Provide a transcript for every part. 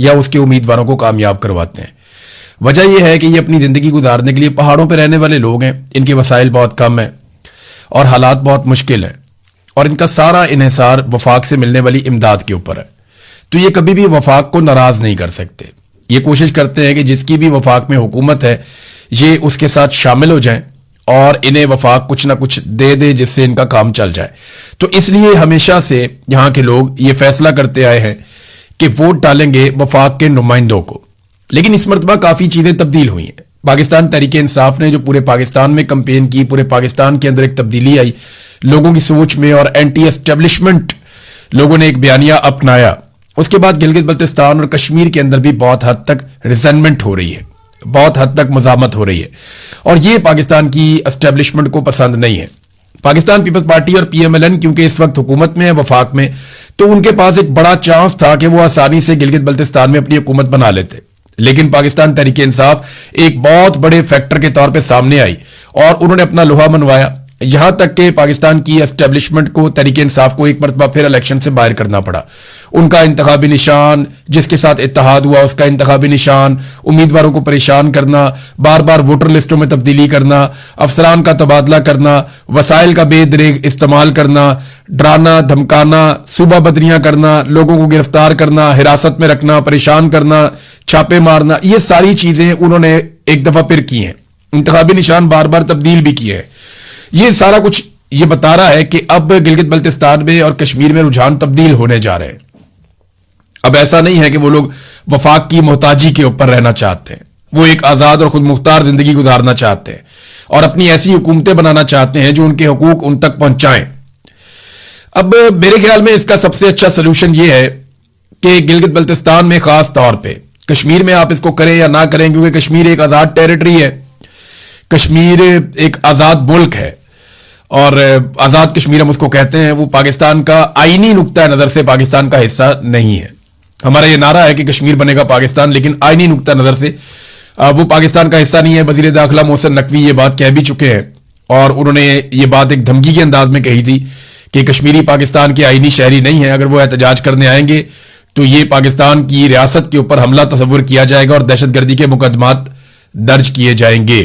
या उसके उम्मीदवारों को कामयाब करवाते हैं। वजह यह है कि ये अपनी जिंदगी गुजारने के लिए पहाड़ों पर रहने वाले लोग हैं, इनके वसाइल बहुत कम है और हालात बहुत मुश्किल हैं, और इनका सारा इन्हिसार वफाक से मिलने वाली इमदाद के ऊपर है। तो ये कभी भी वफाक को नाराज नहीं कर सकते। ये कोशिश करते हैं कि जिसकी भी वफाक में हुकूमत है ये उसके साथ शामिल हो जाएं और इन्हें वफाक कुछ ना कुछ दे दे जिससे इनका काम चल जाए। तो इसलिए हमेशा से यहाँ के लोग ये फैसला करते आए हैं कि वोट डालेंगे वफाक के नुमाइंदों को। लेकिन इस मरतबा काफी चीजें तब्दील हुई हैं। पाकिस्तान तहरीक इंसाफ ने जो पूरे पाकिस्तान में कैंपेन की, पूरे पाकिस्तान के अंदर एक तब्दीली आई लोगों की सोच में, और एंटी एस्टेब्लिशमेंट लोगों ने एक बयानिया अपनाया। उसके बाद गिलगित बल्तिस्तान और कश्मीर के अंदर भी बहुत हद तक रिजेंटमेंट हो रही है, बहुत हद तक मजामत हो रही है, और ये पाकिस्तान की एस्टेब्लिशमेंट को पसंद नहीं है। पाकिस्तान पीपल्स पार्टी और PMLN क्योंकि इस वक्त हुकूमत में है वफाक में, तो उनके पास एक बड़ा चांस था कि वो आसानी से गिलगित बल्तिस्तान में अपनी हुकूमत बना लेते। लेकिन पाकिस्तान तहरीक इंसाफ एक बहुत बड़े फैक्टर के तौर पे सामने आई और उन्होंने अपना लोहा मनवाया, यहां तक कि पाकिस्तान की एस्टेब्लिशमेंट को, तहरीक इंसाफ को एक मरतबा फिर इलेक्शन से बाहर करना पड़ा। उनका इंतखाबी निशान, जिसके साथ इत्तेहाद हुआ उसका इंतखाबी निशान, उम्मीदवारों को परेशान करना, बार बार वोटर लिस्टों में तब्दीली करना, अफसरान का तबादला करना, वसाइल का बेदरेग इस्तेमाल करना, डराना धमकाना, सूबा बदरियां करना, लोगों को गिरफ्तार करना, हिरासत में रखना, परेशान करना, छापे मारना, ये सारी चीजें उन्होंने एक दफा फिर की हैं। इंतखाबी निशान बार बार तब्दील भी किए हैं। ये सारा कुछ ये बता रहा है कि अब गिलगित बल्तिस्तान में और कश्मीर में रुझान तब्दील होने जा रहे हैं। अब ऐसा नहीं है कि वो लोग वफाक की मोहताजी के ऊपर रहना चाहते हैं, वो एक आजाद और खुद मुख्तार जिंदगी गुजारना चाहते हैं और अपनी ऐसी हुकूमतें बनाना चाहते हैं जो उनके हुकूक उन तक पहुंचाएं। अब मेरे ख्याल में इसका सबसे अच्छा सोल्यूशन ये है कि गिलगित बल्तिस्तान में खास तौर पर, कश्मीर में आप इसको करें या ना करें, क्योंकि कश्मीर एक आजाद टेरिटरी है, कश्मीर एक आजाद मुल्क है, और आजाद कश्मीर हम उसको कहते हैं। वो पाकिस्तान का आईनी नुक्ता नजर से पाकिस्तान का हिस्सा नहीं है। हमारा ये नारा है कि कश्मीर बनेगा पाकिस्तान, लेकिन आईनी नुक्ता नजर से वो पाकिस्तान का हिस्सा नहीं है। वजीर दाखिला मोहसिन नकवी ये बात कह भी चुके हैं, और उन्होंने ये बात एक धमकी के अंदाज में कही थी कि कश्मीरी पाकिस्तान के आईनी शहरी नहीं है। अगर वो एहतजाज करने आएंगे तो ये पाकिस्तान की रियासत के ऊपर हमला तस्वुर किया जाएगा और दहशतगर्दी के मुकदमात दर्ज किए जाएंगे।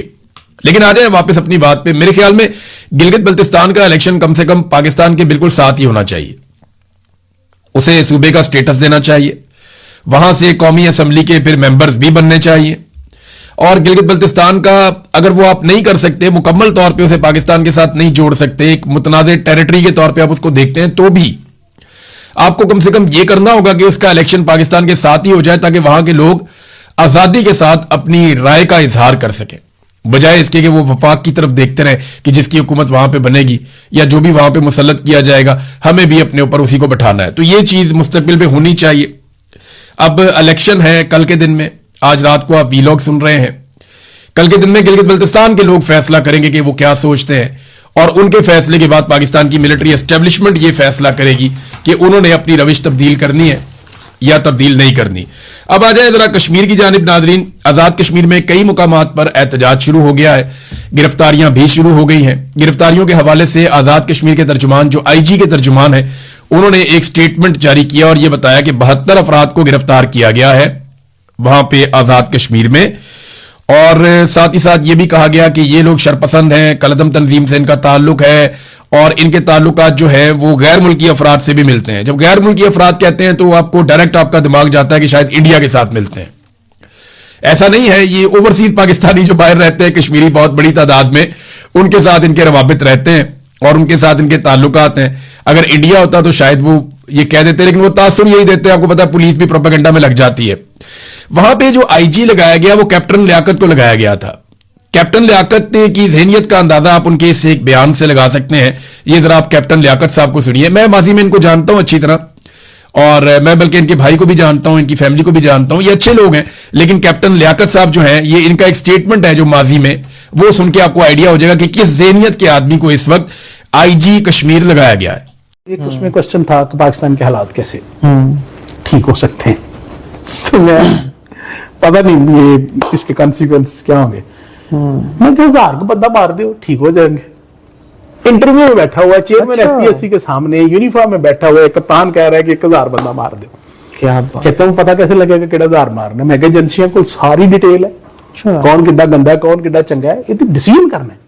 लेकिन आ जाए वापस अपनी बात पे। मेरे ख्याल में गिलगित बल्तिस्तान का इलेक्शन कम से कम पाकिस्तान के बिल्कुल साथ ही होना चाहिए। उसे सूबे का स्टेटस देना चाहिए, वहां से कौमी असेंबली के फिर मेंबर्स भी बनने चाहिए, और गिलगित बल्तिस्तान का अगर वो आप नहीं कर सकते, मुकम्मल तौर पे उसे पाकिस्तान के साथ नहीं जोड़ सकते, एक मुतनाज़ टेरिटरी के तौर पे आप उसको देखते हैं, तो भी आपको कम से कम ये करना होगा कि उसका इलेक्शन पाकिस्तान के साथ ही हो जाए, ताकि वहां के लोग आजादी के साथ अपनी राय का इजहार कर सकें, बजाय इसके कि वो वफाक की तरफ देखते रहे कि जिसकी हुकूमत वहां पे बनेगी या जो भी वहां पे मुसल्लत किया जाएगा हमें भी अपने ऊपर उसी को बैठाना है। तो ये चीज मुस्तकबिल में होनी चाहिए। अब इलेक्शन है कल के दिन में, आज रात को आप वीलॉग सुन रहे हैं, कल के दिन में गिलगित बल्तिस्तान के लोग फैसला करेंगे कि वो क्या सोचते हैं, और उनके फैसले के बाद पाकिस्तान की मिलिट्री एस्टेब्लिशमेंट ये फैसला करेगी कि उन्होंने अपनी रविश तब्दील करनी है या तब्दील नहीं करनी। अब आ जाए जरा कश्मीर की जानिब नादरीन। आजाद कश्मीर में कई मुकामात पर एहतजाज शुरू हो गया है, गिरफ्तारियां भी शुरू हो गई हैं। गिरफ्तारियों के हवाले से आजाद कश्मीर के तर्जुमान, जो IG के तर्जुमान है, उन्होंने एक स्टेटमेंट जारी किया और यह बताया कि 72 अफराद को गिरफ्तार किया गया है वहां पे आजाद कश्मीर में, और साथ ही साथ ये भी कहा गया कि ये लोग शरपसंद हैं, कलदम तंजीम से इनका ताल्लुक है, और इनके ताल्लुकात जो है वो गैर मुल्की अफराद से भी मिलते हैं। जब गैर मुल्की अफराद कहते हैं तो आपको डायरेक्ट आपका दिमाग जाता है कि शायद इंडिया के साथ मिलते हैं। ऐसा नहीं है, ये ओवरसीज पाकिस्तानी जो बाहर रहते हैं, कश्मीरी बहुत बड़ी तादाद में, उनके साथ इनके रवाबित रहते हैं और उनके साथ इनके ताल्लुकात हैं। अगर इंडिया होता तो शायद वो ये कह देते, लेकिन वो तासुर यही देते हैं। आपको पता है पुलिस भी प्रोपेगेंडा में लग जाती है। वहां पे जो IG लगाया गया वो कैप्टन लियाकत को लगाया गया था। कैप्टन लियाकत की ज़हनियत का अंदाजा आप उनके इस एक बयान से लगा सकते हैं। ये जरा आप कैप्टन लियाकत साहब को सुनिए। मैं माजी में इनको जानता हूं अच्छी तरह, और मैं बल्कि इनके भाई को भी जानता हूं, इनकी फैमिली को भी जानता हूं, ये अच्छे लोग हैं। लेकिन कैप्टन लियाकत साहब जो हैं, ये इनका एक स्टेटमेंट है जो माजी में, वो सुन के आपको आइडिया हो जाएगा कि किस ज़हनियत के आदमी को इस वक्त IG कश्मीर लगाया गया है। एक उसमें क्वेश्चन था कि पाकिस्तान के हालात कैसे ठीक हो सकते हैं, तो मैं पता नहीं ये इसके कॉन्सिक्वेंस क्या होंगे। मैं 1000 को बंदा मार दो ठीक हो जाएंगे। इंटरव्यू में बैठा हुआ चेयरमैन FPSC के सामने यूनिफॉर्म में बैठा हुआ कप्तान कह रहा है कि 1000 बंदा मार दो। کیا بات. कहते हैं पता कैसे लगेगा किड़ा हज़ार मारना. मैं कहा एजेंसियां कोल सारी डिटेल है, अच्छा. कौन किड्डा गंदा है कौन किड्डा चंगा है, ये तो डिसीजन करना है.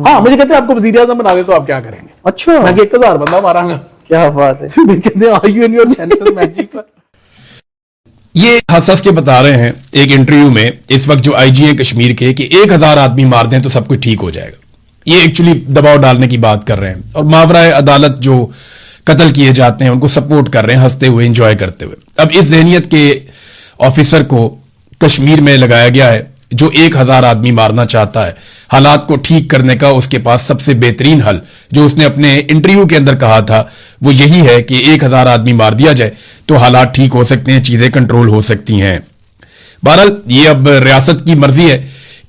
हाँ मुझे कहते हैं आपको वजीर आजम बना दे तो आप क्या करेंगे. अच्छा, मैं 1000 बंदा मारांगा. क्या बात है. कहते हैं are you in your senses magic sir. ये हंस के बता रहे हैं एक इंटरव्यू में इस वक्त जो आईजी है कश्मीर के कि 1000 आदमी मार दें तो सब कुछ ठीक हो जाएगा. ये एक्चुअली दबाव डालने की बात कर रहे हैं और मावरा अदालत जो कत्ल किए जाते हैं उनको सपोर्ट कर रहे हैं हंसते हुए, एंजॉय करते हुए. अब इस ज़हनियत के ऑफिसर को कश्मीर में लगाया गया है जो 1000 आदमी मारना चाहता है. हालात को ठीक करने का उसके पास सबसे बेहतरीन हल जो उसने अपने इंटरव्यू के अंदर कहा था वो यही है कि 1000 आदमी मार दिया जाए तो हालात ठीक हो सकते हैं, चीजें कंट्रोल हो सकती हैं. बहरहाल ये अब रियासत की मर्जी है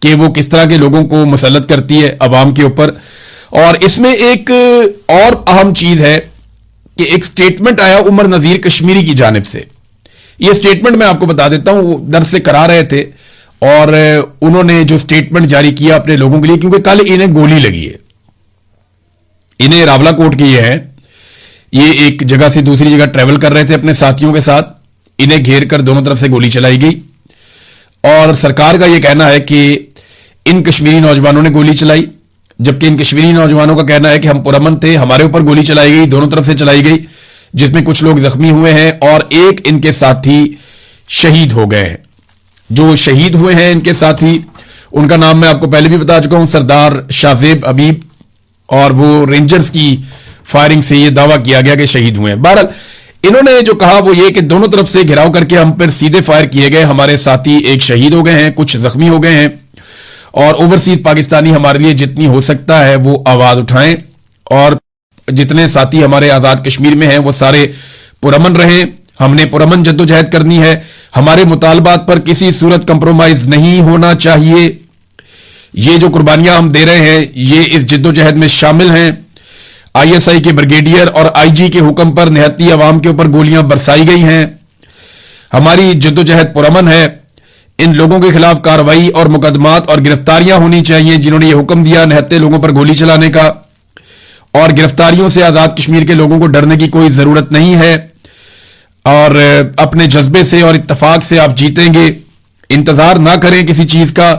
कि वो किस तरह के लोगों को मुसल्लत करती है अवाम के ऊपर. और इसमें एक और अहम चीज है कि एक स्टेटमेंट आया उमर नजीर कश्मीरी की जानिब से. ये स्टेटमेंट मैं आपको बता देता हूं, वो दर्स से करा रहे थे और उन्होंने जो स्टेटमेंट जारी किया अपने लोगों के लिए, क्योंकि कल इन्हें गोली लगी है. इन्हें रावलाकोट के ये हैं, ये एक जगह से दूसरी जगह ट्रेवल कर रहे थे अपने साथियों के साथ. इन्हें घेर कर दोनों तरफ से गोली चलाई गई और सरकार का यह कहना है कि इन कश्मीरी नौजवानों ने गोली चलाई, जबकि इन कश्मीरी नौजवानों का कहना है कि हम पुरअमन थे, हमारे ऊपर गोली चलाई गई, दोनों तरफ से चलाई गई, जिसमें कुछ लोग जख्मी हुए हैं और एक इनके साथी शहीद हो गए हैं. जो शहीद हुए हैं इनके साथी, उनका नाम मैं आपको पहले भी बता चुका हूं, सरदार शाहजेब हबीब, और वो रेंजर्स की फायरिंग से ये दावा किया गया कि शहीद हुए हैं. बहरहाल इन्होंने जो कहा वो ये कि दोनों तरफ से घिराव करके हम पर सीधे फायर किए गए, हमारे साथी एक शहीद हो गए हैं, कुछ जख्मी हो गए हैं और ओवरसीज पाकिस्तानी हमारे लिए जितनी हो सकता है वो आवाज उठाएं और जितने साथी हमारे आजाद कश्मीर में हैं वो सारे पुरअमन रहें. हमने पुरअमन जद्दोजहद करनी है, हमारे मुतालबात पर किसी सूरत कंप्रोमाइज नहीं होना चाहिए. ये जो कुर्बानियां हम दे रहे हैं ये इस जद्दोजहद में शामिल हैं. आईएसआई के ब्रिगेडियर और आईजी के हुक्म पर निहत्ती अवाम के ऊपर गोलियां बरसाई गई हैं. हमारी जद्दोजहद पुरअमन है. इन लोगों के खिलाफ कार्रवाई और मुकदमात और गिरफ्तारियां होनी चाहिए जिन्होंने ये हुक्म दिया निहत्ते लोगों पर गोली चलाने का. और गिरफ्तारियों से आजाद कश्मीर के लोगों को डरने की कोई जरूरत नहीं है और अपने जज्बे से और इत्तेफाक से आप जीतेंगे. इंतजार ना करें किसी चीज का,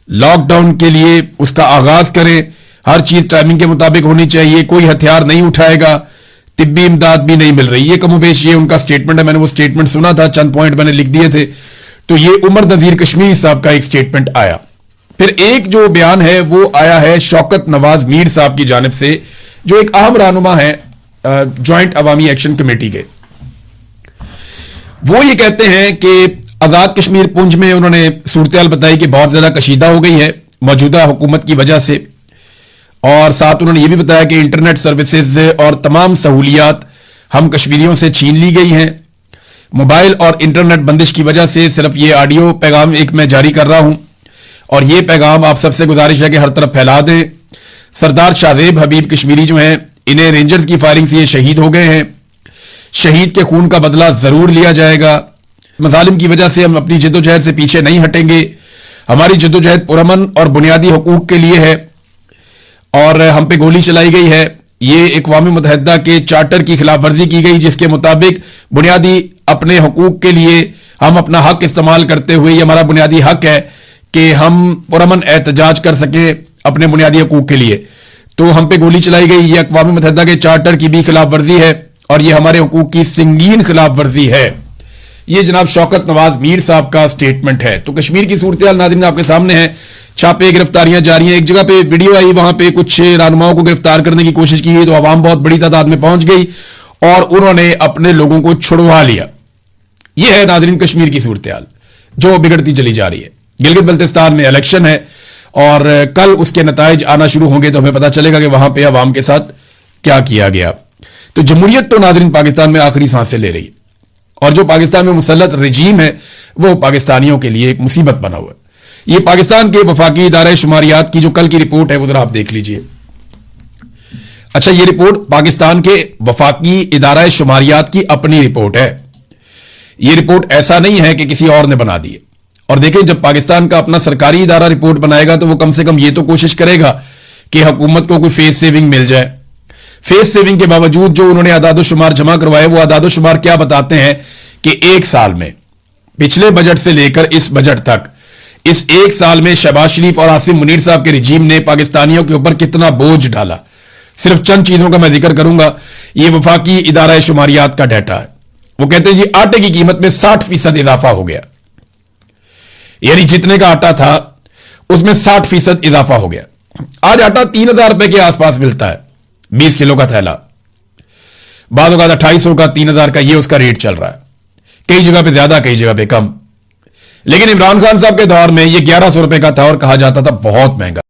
लॉकडाउन के लिए उसका आगाज करें. हर चीज टाइमिंग के मुताबिक होनी चाहिए, कोई हथियार नहीं उठाएगा, तिब्बी इमदाद भी नहीं मिल रही. ये कमोबेश ये उनका स्टेटमेंट है. मैंने वो स्टेटमेंट सुना था, चंद पॉइंट मैंने लिख दिए थे. तो ये उमर नजीर कश्मीरी साहब का एक स्टेटमेंट आया. फिर एक जो बयान है वो आया है शौकत नवाज मीर साहब की जानिब से, जो एक अहम रहनुमा है ज्वाइंट अवामी एक्शन कमेटी के. वो ये कहते हैं कि आजाद कश्मीर पुंछ में उन्होंने सूरत बताई कि बहुत ज्यादा कशीदा हो गई है मौजूदा हुकूमत की वजह से, और साथ उन्होंने ये भी बताया कि इंटरनेट सर्विसेज और तमाम सहूलियात हम कश्मीरियों से छीन ली गई हैं. मोबाइल और इंटरनेट बंदिश की वजह से सिर्फ ये ऑडियो पैगाम एक मैं जारी कर रहा हूं और ये पैगाम आप सबसे गुजारिश है कि हर तरफ फैला दें. सरदार शाहजेब हबीब कश्मीरी जो हैं इन्हें रेंजर्स की फायरिंग से ये शहीद हो गए हैं. शहीद के खून का बदला जरूर लिया जाएगा. मजालिम की वजह से हम अपनी जद्दोजहद से पीछे नहीं हटेंगे. हमारी जद्दोजहद पुरअमन और बुनियादी हकूक के लिए है और हम पे गोली चलाई गई है. ये अक़वाम मुत्तहिदा के चार्टर की खिलाफ वर्जी की गई जिसके मुताबिक बुनियादी अपने हकूक के लिए हम अपना हक इस्तेमाल करते हुए, ये हमारा बुनियादी हक है कि हम पुरअमन एहतजाज कर सके अपने बुनियादी हकूक के लिए. तो हम पे गोली चलाई गई, ये अक़वाम मुत्तहिदा के चार्टर की भी खिलाफ वर्जी है और ये हमारे हकूक की संगीन खिलाफ वर्जी है. ये जनाब शौकत नवाज मीर साहब का स्टेटमेंट है. तो कश्मीर की सूरत हाल नाज़रीन आपके सामने है. छापे गिरफ्तारियां जारी हैं. एक जगह पे वीडियो आई, वहां पे कुछ रहनुमाओं को गिरफ्तार करने की कोशिश की गई तो आवाम बहुत बड़ी तादाद में पहुंच गई और उन्होंने अपने लोगों को छुड़वा लिया. यह है नाज़रीन कश्मीर की सूरत हाल जो बिगड़ती चली जा रही है. गिलगित बल्तिस्तान में इलेक्शन है और कल उसके नताइज आना शुरू होंगे तो हमें पता चलेगा कि वहां पे अवाम के साथ क्या किया गया. तो जमहूरियत तो नाज़रीन पाकिस्तान में आखिरी सांसें ले रही है और जो पाकिस्तान में मुसल्लत रजीम है वो पाकिस्तानियों के लिए एक मुसीबत बना हुआ है. ये पाकिस्तान के वफाकी इदारे शुमारियात की जो कल की रिपोर्ट है वो जरा आप देख लीजिए. अच्छा, ये रिपोर्ट पाकिस्तान के वफाकी इदारा शुमारियात की अपनी रिपोर्ट है. ये रिपोर्ट ऐसा नहीं है कि किसी और ने बना दी है. और देखें, जब पाकिस्तान का अपना सरकारी इदारा रिपोर्ट बनाएगा तो वो कम से कम ये तो कोशिश करेगा कि हुकूमत को कोई फेस सेविंग मिल जाए. फेस सेविंग के बावजूद जो उन्होंने आदादो शुमार जमा करवाए वो आदादो शुमार क्या बताते हैं कि एक साल में, पिछले बजट से लेकर इस बजट तक, इस एक साल में शहबाज शरीफ और आसिम मुनीर साहब के रिजीम ने पाकिस्तानियों के ऊपर कितना बोझ डाला। सिर्फ चंद चीजों का मैं जिक्र करूंगा। ये वफाकी इदारा शुमारियात का डाटा है। वो कहते हैं जी आटे की कीमत में 60% इजाफा हो गया, यानी जितने का आटा था उसमें 60% इजाफा हो गया। आज आटा 3,000 रुपए के आसपास मिलता है, 20 किलो का थैला। बाद 2,250 का, 3,000 का, ये उसका रेट चल रहा है। कई जगह पे ज्यादा, कई जगह पे कम। लेकिन इमरान खान साहब के दौर में ये 1,100 रुपए का था और कहा जाता था बहुत महंगा।